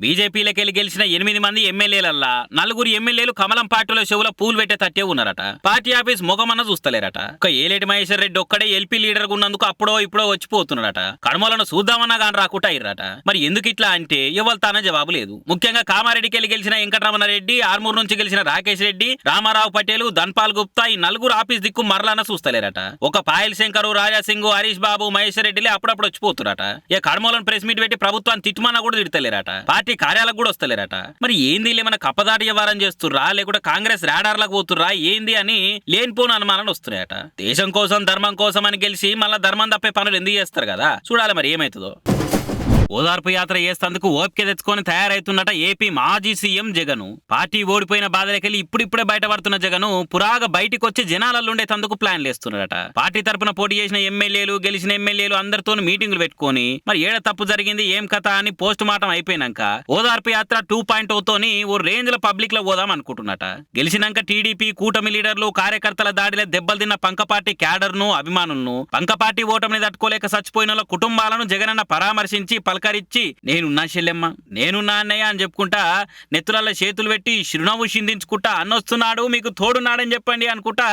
బీజేపీలకెళ్లి గెలిచిన 8 మంది ఎమ్మెల్యేలల్లా 4 ఎమ్మెల్యేలు కమలం పార్టీలో చెవుల పూలు పెట్టే తట్టే ఉన్నారట. పార్టీ ఆఫీస్ మొగమన్న చూస్తలేరట. ఒక ఏలేటి మహేశ్వర్ రెడ్డి ఒక్కడే ఎల్పీ లీడర్ ఉన్నందుకు అప్పుడో ఇప్పుడో వచ్చిపోతున్నాడట. కడమలను చూద్దామన్నా గాని రాకుండా అయ్యారట. మరి ఎందుకు ఇట్లా అంటే ఎవరు తాన జవాబు లేదు. ముఖ్యంగా కామారెడ్డికెళ్లి గెలిచిన వెంకటరమణారెడ్డి, ఆర్మూర్ నుంచి గెలిచిన రాకేష్ రెడ్డి, రామారావు పటేల్, ధన్పాల్ గుప్తా ఈ 4 ఆఫీస్ దిక్కు మరలన చూస్తలేరట. ఒక పాయల్ శంకర్, రాజాసింగ్, హరీష్ బాబు, మహేశ్వర్ రెడ్డిలే అప్పుడప్పుడు వచ్చిపోతున్నారట. ఇక కడమలను ప్రెస్ మీట్ పెట్టి ప్రభుత్వాన్ని తిట్టుమన్నా కూడా తిడతలేరట. పార్టీ కార్యాలకు కూడా వస్తలేరట. మరి ఏంది ఏమైనా కప్పదాటి వ్యవహారం చేస్తుర్రా లేకుంటే కాంగ్రెస్ రాడార్లకు పోతుర్రా ఏంది అని లేనిపోని అనుమానాలు వస్తున్నాయట. దేశం కోసం ధర్మం కోసం అని గెలిచి మళ్ళా ధర్మం తప్పే పనులు ఎందుకు చేస్తారు కదా, చూడాలి మరి ఏమైతుందో. ఓదార్పు యాత్ర చేస్తేందుకు ఓపిక తెచ్చుకొని తయారైతున్నట ఏపీ మాజీ సీఎం జగన్. పార్టీ ఓడిపోయిన బాధలకెళ్లి ఇప్పుడిప్పుడే బయటపడుతున్న జగన్ పురాగా బయటికి వచ్చి జనాలలో ఉండేందుకు ప్లాన్లు వేస్తున్నారట. పార్టీ తరపున పోటీ చేసిన ఎమ్మెల్యేలు, గెలిచిన ఎమ్మెల్యేలు అందరితో మీటింగులు పెట్టుకొని మరి ఏడ తప్పు జరిగింది ఏం కథ అని పోస్ట్ మార్టం అయిపోయినాక ఓదార్పు యాత్ర 2.0 తోని ఓ రేంజ్ లో పబ్లిక్ లో పోదాం అనుకుంటున్నట. గెలిచినాక టీడీపీ కూటమి లీడర్లు, కార్యకర్తల దాడిలో దెబ్బలు తిన్న పంకపార్టీ క్యాడర్ ను, అభిమానులను, పంకపార్టీ ఓటమిని తట్టుకోలేక చచ్చిపోయిన కుటుంబాలను జగనన్న పరామర్శించి పలకరించి నేనున్నా చెల్లెమ్మ, నేనున్నా అన్నయ్య అని చెప్పుకుంటా నెత్తులలో చేతులు పెట్టి చిరునవ్వు చిందించుకుంటా అన్నొస్తున్నాడు మీకు తోడున్నాడని చెప్పండి అనుకుంటా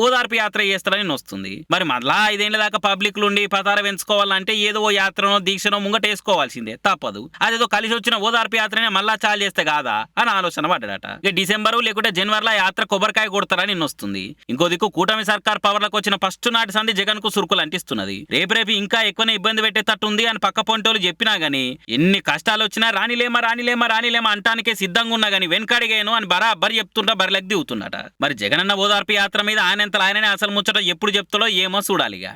ఓదార్పు యాత్ర చేస్తాడని వస్తుంది. మరి మళ్ళా 5 ఏళ్ల దాకా పబ్లిక్ నుండి పతార పెంచుకోవాలంటే ఏదో ఓ యాత్రనో దీక్షనో ముంగటేసుకోవాల్సిందే, తప్పదు. అదేదో కలిసి వచ్చిన ఓదార్పు యాత్రనే మళ్ళా చాలు చేస్తే కాదా అని ఆలోచన పడ్డాడట. ఇక డిసెంబరు లేకుంటే జనవరిలో యాత్ర కొబ్బరికాయ కొడతారని వస్తుంది. ఇంకో దిక్కు కూటమి సర్కార్ పవర్లకు వచ్చిన ఫస్ట్ నాటి సంది జగన్ కు సురుకులు అంటిస్తున్నది. రేపు ఇంకా ఎక్కువనే ఇబ్బంది పెట్టేటట్టుంది అని పక్క పొంటోలు చెప్పినా గానీ ఎన్ని కష్టాలు వచ్చినా రానిలేమా అంటానికే సిద్ధంగా ఉన్నా గానీ వెనకడిగాను అని బరాబర్ చెప్తుంటా బరిలెక్ దిగుతున్నట. మరి జగనన్న ఓదార్పు యాత్ర మీద ఆయనంతలో ఆయననే అసలు ముచ్చట ఎప్పుడు చెప్తాడో ఏమో చూడాలిగా.